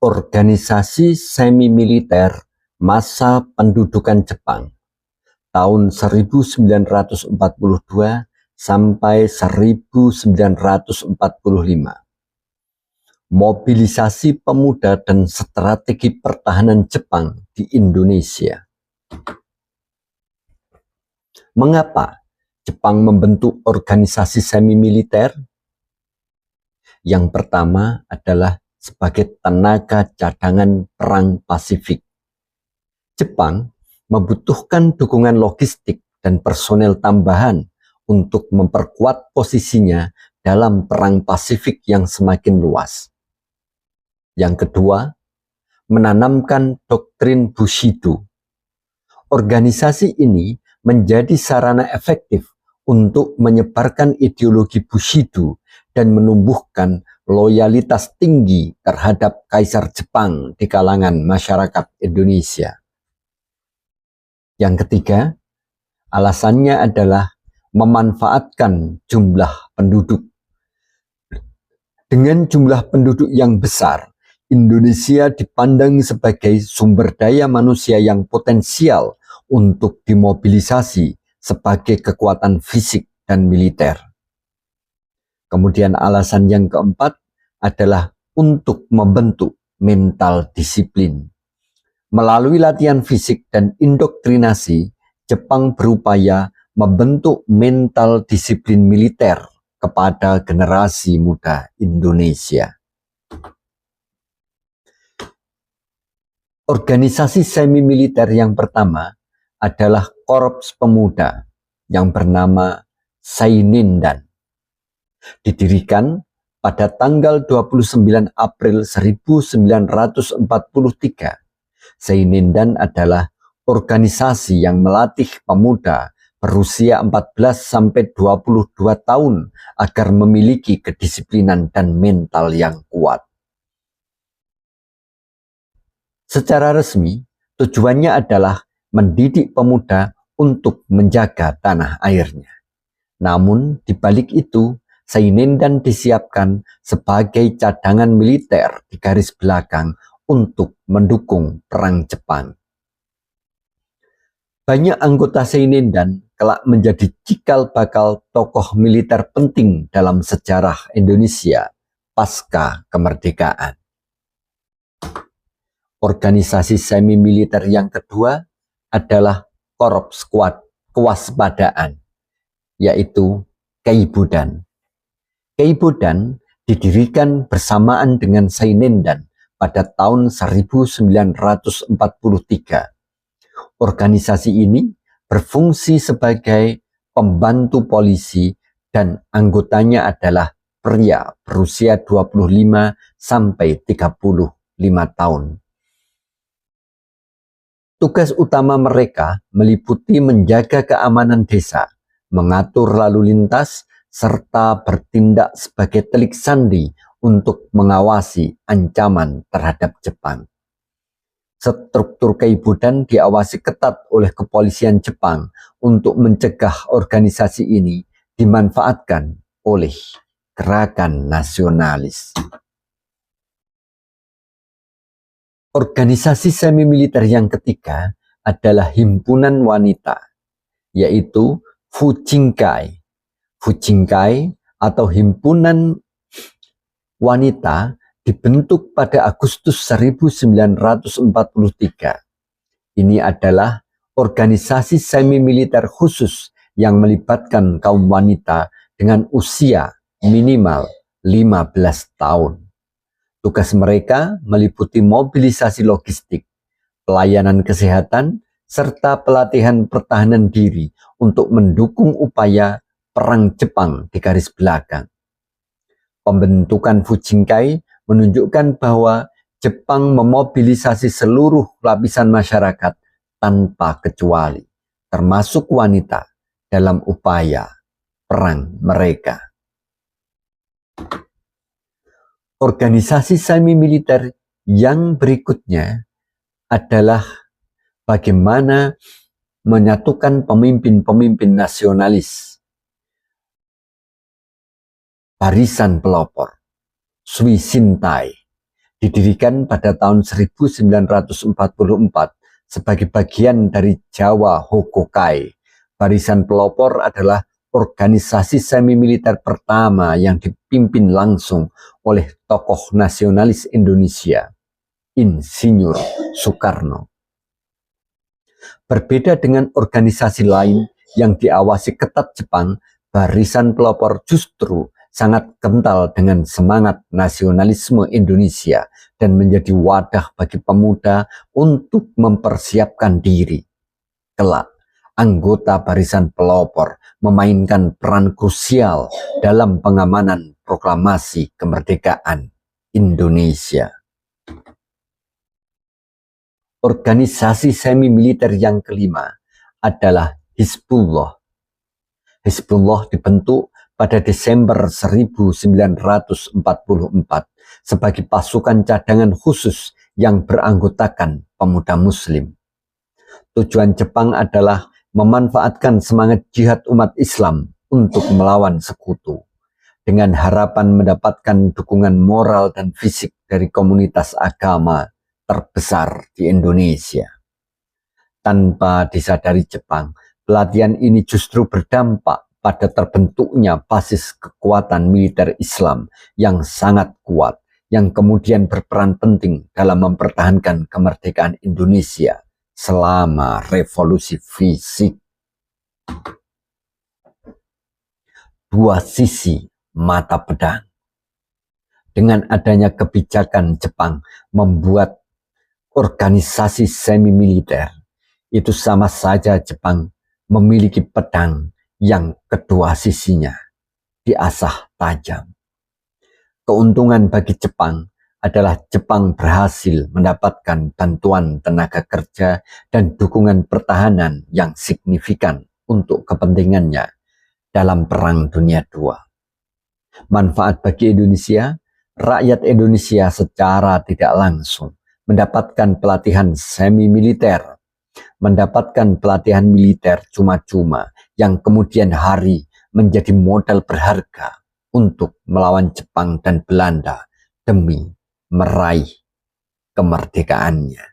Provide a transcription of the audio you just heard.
Organisasi semi-militer masa pendudukan Jepang tahun 1942 sampai 1945. Mobilisasi pemuda dan strategi pertahanan Jepang di Indonesia. Mengapa Jepang membentuk organisasi semi-militer? Yang pertama adalah sebagai tenaga cadangan perang Pasifik. Jepang membutuhkan dukungan logistik dan personel tambahan untuk memperkuat posisinya dalam perang Pasifik yang semakin luas. Yang kedua, menanamkan doktrin Bushido. Organisasi ini menjadi sarana efektif untuk menyebarkan ideologi Bushido dan menumbuhkan loyalitas tinggi terhadap Kaisar Jepang di kalangan masyarakat Indonesia. Yang ketiga, alasannya adalah memanfaatkan jumlah penduduk. Dengan jumlah penduduk yang besar, Indonesia dipandang sebagai sumber daya manusia yang potensial untuk dimobilisasi sebagai kekuatan fisik dan militer. Kemudian alasan yang keempat adalah untuk membentuk mental disiplin. Melalui latihan fisik dan indoktrinasi, Jepang berupaya membentuk mental disiplin militer kepada generasi muda Indonesia. Organisasi semi-militer yang pertama adalah Korps Pemuda yang bernama Seinindan. Didirikan pada tanggal 29 April 1943. Seinindan adalah organisasi yang melatih pemuda berusia 14-22 tahun agar memiliki kedisiplinan dan mental yang kuat. Secara resmi, tujuannya adalah mendidik pemuda untuk menjaga tanah airnya. Namun, di balik itu, Seinindan disiapkan sebagai cadangan militer di garis belakang untuk mendukung perang Jepang. Banyak anggota Seinindan kelak menjadi cikal bakal tokoh militer penting dalam sejarah Indonesia pasca kemerdekaan. Organisasi semi-militer yang kedua adalah Korps Kewaspadaan, yaitu Keibudan. Keibudan didirikan bersamaan dengan Seinindan pada tahun 1943. Organisasi ini berfungsi sebagai pembantu polisi dan anggotanya adalah pria berusia 25 sampai 35 tahun. Tugas utama mereka meliputi menjaga keamanan desa, mengatur lalu lintas, serta bertindak sebagai telik sandi untuk mengawasi ancaman terhadap Jepang. Struktur Keibudan diawasi ketat oleh kepolisian Jepang untuk mencegah organisasi ini dimanfaatkan oleh gerakan nasionalis. Organisasi semi-militer yang ketiga adalah Himpunan Wanita, yaitu Fujinkai. Fujinkai atau Himpunan Wanita dibentuk pada Agustus 1943. Ini adalah organisasi semi-militer khusus yang melibatkan kaum wanita dengan usia minimal 15 tahun. Tugas mereka meliputi mobilisasi logistik, pelayanan kesehatan, serta pelatihan pertahanan diri untuk mendukung upaya perang Jepang di garis belakang. Pembentukan Fujinkai menunjukkan bahwa Jepang memobilisasi seluruh lapisan masyarakat tanpa kecuali, termasuk wanita, dalam upaya perang mereka. Organisasi semi-militer yang berikutnya adalah bagaimana menyatukan pemimpin-pemimpin nasionalis. Barisan Pelopor, Sui Sintai, Didirikan pada tahun 1944 sebagai bagian dari Jawa Hokokai, Barisan Pelopor adalah organisasi semi-militer pertama yang dipimpin langsung oleh tokoh nasionalis Indonesia, Insinyur Soekarno. Berbeda dengan organisasi lain yang diawasi ketat Jepang, Barisan Pelopor justru sangat kental dengan semangat nasionalisme Indonesia dan menjadi wadah bagi pemuda untuk mempersiapkan diri. Kelak, anggota Barisan Pelopor memainkan peran krusial dalam pengamanan proklamasi kemerdekaan Indonesia. Organisasi semi-militer yang kelima adalah Hizbullah. Hizbullah dibentuk pada Desember 1944 sebagai pasukan cadangan khusus yang beranggotakan pemuda muslim. Tujuan Jepang adalah memanfaatkan semangat jihad umat Islam untuk melawan sekutu, dengan harapan mendapatkan dukungan moral dan fisik dari komunitas agama terbesar di Indonesia. Tanpa disadari Jepang, pelatihan ini justru berdampak pada terbentuknya basis kekuatan militer Islam yang sangat kuat, yang kemudian berperan penting dalam mempertahankan kemerdekaan Indonesia selama revolusi fisik. Dua sisi mata pedang. Dengan adanya kebijakan Jepang membuat organisasi semi-militer, itu sama saja Jepang memiliki pedang yang kedua sisinya diasah tajam. Keuntungan bagi Jepang adalah Jepang berhasil mendapatkan bantuan tenaga kerja dan dukungan pertahanan yang signifikan untuk kepentingannya dalam Perang Dunia II. Manfaat bagi Indonesia, rakyat Indonesia secara tidak langsung mendapatkan pelatihan semi-militer, mendapatkan pelatihan militer cuma-cuma yang kemudian hari menjadi modal berharga untuk melawan Jepang dan Belanda demi meraih kemerdekaannya.